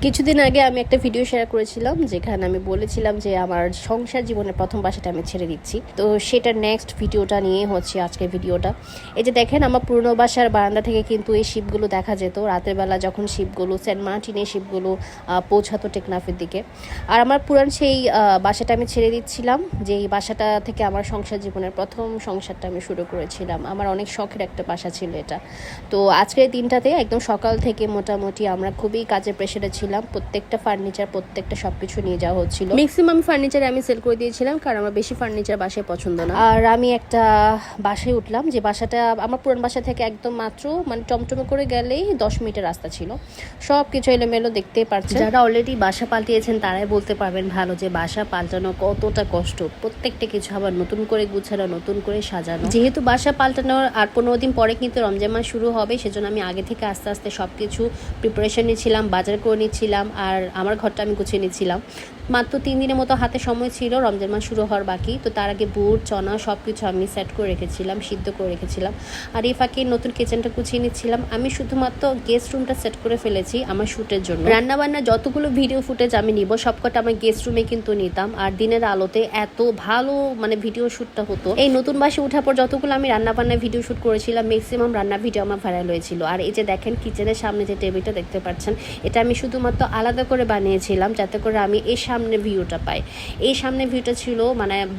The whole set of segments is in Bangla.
কিছুদিন আগে আমি একটা ভিডিও শেয়ার করেছিলাম যেখানে আমি বলেছিলাম যে আমার সংসার জীবনের প্রথম বাসাটা আমি ছেড়ে দিচ্ছি। তো সেটার নেক্সট ভিডিওটা নিয়ে হচ্ছে আজকের ভিডিওটা। এই যে দেখেন, আমার পুরনো বাসার বারান্দা থেকে কিন্তু এই শিপগুলো দেখা যেত রাতের বেলা, যখন শিপগুলো সেন্ট মার্টিনের শিপগুলো পৌঁছাতো টেকনাফের দিকে। আর আমার পুরান সেই বাসাটা আমি ছেড়ে দিচ্ছিলাম, যে এই বাসাটা থেকে আমার সংসার জীবনের প্রথম সংসারটা আমি শুরু করেছিলাম। আমার অনেক শখের একটা বাসা ছিল এটা। তো আজকের দিনটাতে একদম সকাল থেকে মোটামুটি আমরা খুবই কাজের প্রেশারে ছিলাম। প্রত্যেকটা ফার্নিচার, প্রত্যেকটা সবকিছু নিয়ে যাওয়া হচ্ছিল। ম্যাক্সিমাম ফার্নিচার আমি সেল করে দিয়েছিলাম, কারণ আমার বেশি ফার্নিচার বাসায় পছন্দ না। আর আমি একটা বাসায় উঠলাম, যে বাসাটা আমার পুরান বাসা থেকে একদম মাত্র টমটমে করে গেলেই 10 মিনিটের রাস্তা ছিল। সব কিছু এলোমেলো দেখতেই পারছেন। যারা অলরেডি বাসা পাল্টিয়েছেন তারাই বলতে পারবেন ভালো, যে বাসা পাল্টানো কতটা কষ্ট। প্রত্যেকটা কিছু আবার নতুন করে গুছানো, নতুন করে সাজানো। যেহেতু বাসা পাল্টানোর আর 15 দিন পরে কিন্তু রমজান মাস শুরু হবে, সেজন্য আমি আগে থেকে আস্তে আস্তে সবকিছু প্রিপারেশন নিচ্ছিলাম, বাজার করে নিচ্ছিলাম, আর আমার ঘরটা আমি গুছিয়ে নিচ্ছিলাম। মাত্র 3 দিনের মতো হাতে সময় ছিল রমজান মাস শুরু হওয়ার বাকি। তো তার আগে বুট, চনা সব কিছু আমি সেট করে রেখেছিলাম, সিদ্ধ করে রেখেছিলাম। আর এই ফাঁকে নতুন কিচেনটা গুছিয়ে নিচ্ছিলাম। আমি শুধুমাত্র গেস্ট রুমটা সেট করে ফেলেছি আমার শ্যুটের জন্য। রান্নাবান্না যতগুলো ভিডিও ফুটেজ আমি নিব সবকটা আমার গেস্ট রুমে কিন্তু নিতাম। আর দিনের আলোতে এত ভালো ভিডিও শ্যুটটা হতো। এই নতুন বাসে ওঠার পর যতগুলো আমি রান্নাবান্না ভিডিও শ্যুট করেছিলাম, ম্যাক্সিমাম রান্না ভিডিও আমার ভাইরাল হয়েছিল। আর এই যে দেখেন, কিচেনের সামনে যে টেবিলটা দেখতে পাচ্ছেন, এটা আমি শুধুমাত্র আলাদা করে বানিয়েছিলাম যাতে করে আমি এই সামনে ভিউটা পাই। এই সামনে ভিউটা ছিল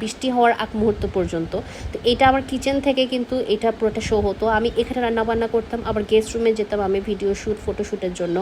বৃষ্টি হওয়ার আগ মুহূর্ত পর্যন্ত। তো এটা আমার কিচেন থেকে কিন্তু এটা পুরোটা শো হতো। আমি এখানে রান্নাবান্না করতাম, আবার গেস্ট রুমে যেতাম আমি ভিডিও শ্যুট, ফটোশ্যুটের জন্য।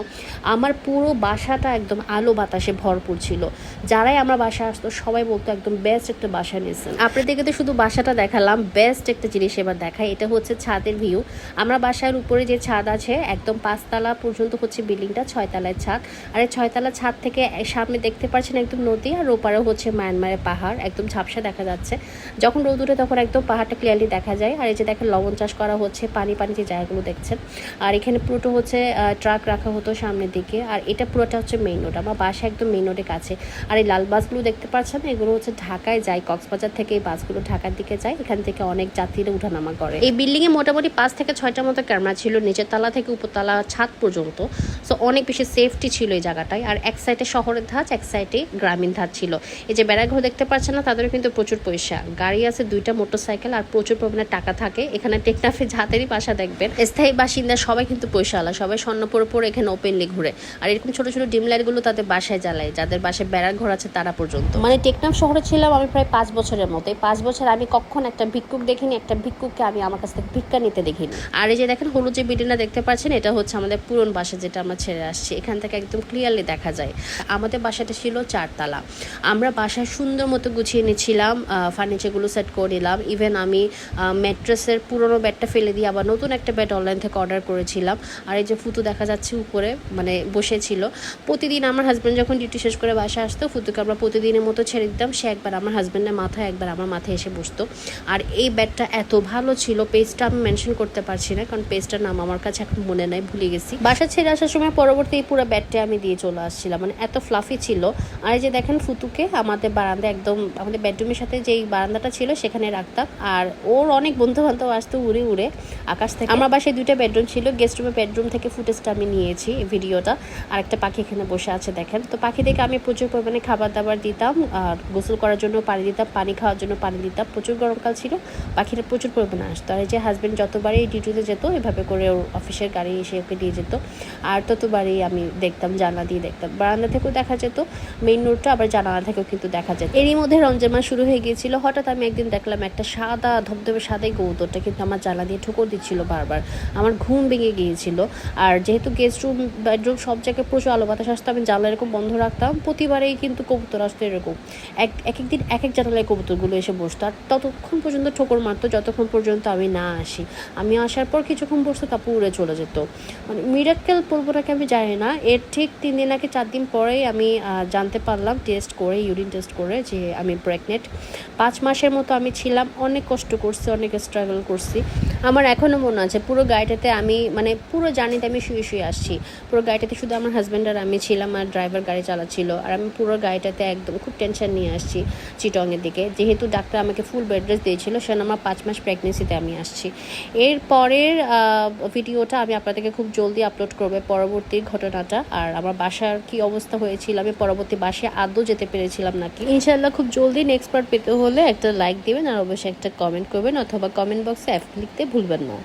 আমার পুরো বাসাটা একদম আলো বাতাসে ভরপুর ছিল। যারাই আমার বাসা আসতো সবাই বলতো একদম বেস্ট একটা বাসা নিয়েছেন। আপনাদেরকে তো শুধু বাসাটা দেখালাম, বেস্ট একটা জিনিস এবার দেখাই। এটা হচ্ছে ছাদের ভিউ। আমরা বাসার উপরে যে ছাদ আছে, একদম 5 তলা পর্যন্ত হচ্ছে বিল্ডিংটা, 6 তলায় ছাদ। আর এই 6 তলা ছাদ থেকে সামনে দেখতে পাচ্ছেন একদম নদী, আর ওপারে হচ্ছে মায়ানমারের পাহাড়, একদম ঝাপসা দেখা যাচ্ছে। যখন রোদ উঠে তখন একদম পাহাড়টা ক্লিয়ারলি দেখা যায়। আর এই যে দেখেন, লবণ চাষ করা হচ্ছে, পানি পানি যে জায়গাগুলো দেখছেন। আর এখানে পুরোটা হচ্ছে ট্রাক রাখা হতো সামনের দিকে। আর এটা পুরোটা হচ্ছে মেইন রোড, আমার বাসা একদম মেইন রোডের কাছে। আর এই লাল বাসগুলো দেখতে পাচ্ছেন, এগুলো হচ্ছে ঢাকায় যায়, কক্সবাজার থেকে এই বাসগুলো ঢাকার দিকে যায়। এখান থেকে অনেক যাত্রীরা উঠানামা করে। এই বিল্ডিংয়ে মোটামুটি 5 থেকে 6টার মতো ক্যামেরা ছিল, নিচের তলা থেকে উপরতলা ছাদ পর্যন্ত। সো অনেক বেশি সেফটি ছিল এই জায়গাটায়। আর এক সাইডে শহরের ধাঁচ, এক সাইডে গ্রামীণ ধাঁচ ছিল। এই যে বেড়াঘর দেখতে পাচ্ছেন না, তাদেরও কিন্তু প্রচুর পয়সা, গাড়ি আছে, 2টা মোটরসাইকেল, আর প্রচুর পরিমাণে টাকা থাকে এখানে। টেকনাফে যাদেরই বাসা দেখবেন, স্থায়ী বাসিন্দা সবাই কিন্তু পয়সাওয়ালা, সবাই স্বর্ণপোর পর এখানে ওপেনলি ঘুরে। আর এরকম ছোট ছোট ডিম লাইটগুলো তাদের বাসায় জ্বালায়, যাদের বাসায় বেড়ার ঘর আছে তারা পর্যন্ত। টেকনাফ শহরে ছিলাম আমি প্রায় 5 বছরের মতো। এই 5 বছর আমি কখন একটা ভিক্ষুক দেখিনি, একটা ভিক্ষুককে আমি আমার কাছ থেকে ভিক্ষা নিতে দেখিনি। আর এই যে দেখেন, হলুদ যে বিল্ডিংটা দেখতে পাচ্ছেন, এটা হচ্ছে আমাদের পুরন বাসা, যেটা আমরা ছেড়ে আসছি। এখান থেকে একদম ক্লিয়ারলি দেখা যায়। আমাদের বাসাটা ছিল 4 তলা। আমরা বাসায় সুন্দর মতো গুছিয়ে নিচ্ছিলাম, ফার্নিচারগুলো সেট করে নিলাম। ইভেন আমি ম্যাট্রেসের পুরনো বেডটা ফেলে দিয়ে আবার নতুন একটা বেড অনলাইন থেকে অর্ডার করেছিলাম। আর এই যে ফুতু দেখা যাচ্ছে উপরে বসেছিল। প্রতিদিন আমার হাজব্যান্ড যখন ডিউটি শেষ করে বাসা আসতো, ফুতুকে আমরা প্রতিদিনের মতো ছেড়ে দিতাম। সে একবার আমার হাজব্যান্ডের মাথায়, একবার আমার মাথায় এসে বসতো। আর এই বেডটা এত ভালো ছিল, পেজটা আমি মেনশন করতে পারছি না, কারণ পেজটার নাম আমার কাছে এখন মনে নাই, ভুলে গেছি। বাসা ছেড়ে আসার সময় পরবর্তী এই পুরো বেডটা আমি দিয়ে চলে আসছিলাম, এত ফ্লাফি ছিল। আর এই যে দেখেন, ফুতুকে আমাদের বারান্দা, একদম আমাদের বেডরুমের সাথে যেই বারান্দাটা ছিল সেখানে রাখতাম। আর ওর অনেক বন্ধু বান্ধব আসতো উড়ে উড়ে আকাশ থেকে। আমার বাসায় 2টা বেডরুম ছিল, গেস্ট রুমের বেডরুম থেকে ফুটেজটা আমি নিয়েছি, এই ভিডিওটা। আর একটা পাখি এখানে বসে আছে দেখেন। তো পাখি থেকে আমি প্রচুর পরিমাণে খাবার দাবার দিতাম, আর গোসল করার জন্য পানি দিতাম, পানি খাওয়ার জন্য পানি দিতাম। প্রচুর গরমকাল ছিল, পাখিটা প্রচুর পরিমাণে আসতো। আর এই যে হাজব্যান্ড যতবারই ডিউটিতে যেত, এভাবে করে ওর অফিসের গাড়ি এসে ওকে দিয়ে যেত। আর ততবারই আমি দেখতাম, জানলা দিয়ে দেখতাম। বারান্দা থেকেও দেখা যেত মেইন রোডটা, আবার জানালা থেকেও কিন্তু দেখা যেত। এরই মধ্যে রমজান মাস শুরু হয়ে গিয়েছিল। হঠাৎ আমি একদিন দেখলাম একটা সাদা ধবধবে সাদাই কবুতরটা কিন্তু আমার জানলা দিয়ে ঠোকর দিচ্ছিল বারবার। আমার ঘুম ভেঙে গিয়েছিল। আর যেহেতু গেস্ট রুম, বেডরুম সব জায়গায় প্রচুর আলো বাতাস আসতো, আমি জানলা এরকম বন্ধ রাখতাম। প্রতিবারেই কিন্তু কবুতর আসতো এরকম। এক একদিন এক এক জানালায় কবুতরগুলো এসে বসতো, আর ততক্ষণ পর্যন্ত ঠোকর মারতো যতক্ষণ পর্যন্ত আমি না আসি। আমি আসার পর কিছুক্ষণ বসতো, তারপর উড়ে চলে যেত। মিরাক্কেল বলবো নাকি আমি জানি না। এর ঠিক 3 দিন আগে 4 দিন পরেই আমি জানতে পারলাম পারলাম টেস্ট করে, ইউরিন টেস্ট করে যে আমি প্রেগনেন্ট। 5 মাসের মতো আমি ছিলাম, অনেক কষ্ট করছি, অনেক স্ট্রাগল করছি। আমার এখনও মনে আছে পুরো গাড়িটাতে আমি মানে পুরো জার্নিতে আমি শুয়ে শুয়ে আসছি। পুরো গাড়িটাতে শুধু আমার হাজব্যান্ড আর আমি ছিলাম, আর ড্রাইভার গাড়ি চালাচ্ছিল। আর আমি পুরো গাড়িটাতে একদম খুব টেনশন নিয়ে আসছি চিটংয়ের দিকে, যেহেতু ডাক্তার আমাকে ফুল বেড রেস্ট দিয়েছিল, সেজন্য আমার 5 মাস প্রেগনেন্সিতে আমি আসছি। এর পরের ভিডিওটা আমি আপনাদেরকে খুব জলদি আপলোড করবো, পরবর্তী ঘটনাটা আর আমার বাসার কি অবস্থা হয়েছিল, আমি পরবর্তী বাসায় আদৌ যেতে পেরেছিলাম নাকি। ইনশাল্লাহ খুব জলদি নেক্সট পার্ট পেতে হলে একটা লাইক দিবেন আর অবশ্যই একটা কমেন্ট করবেন, অথবা কমেন্ট বক্সে লিখতে ভুলবেন না।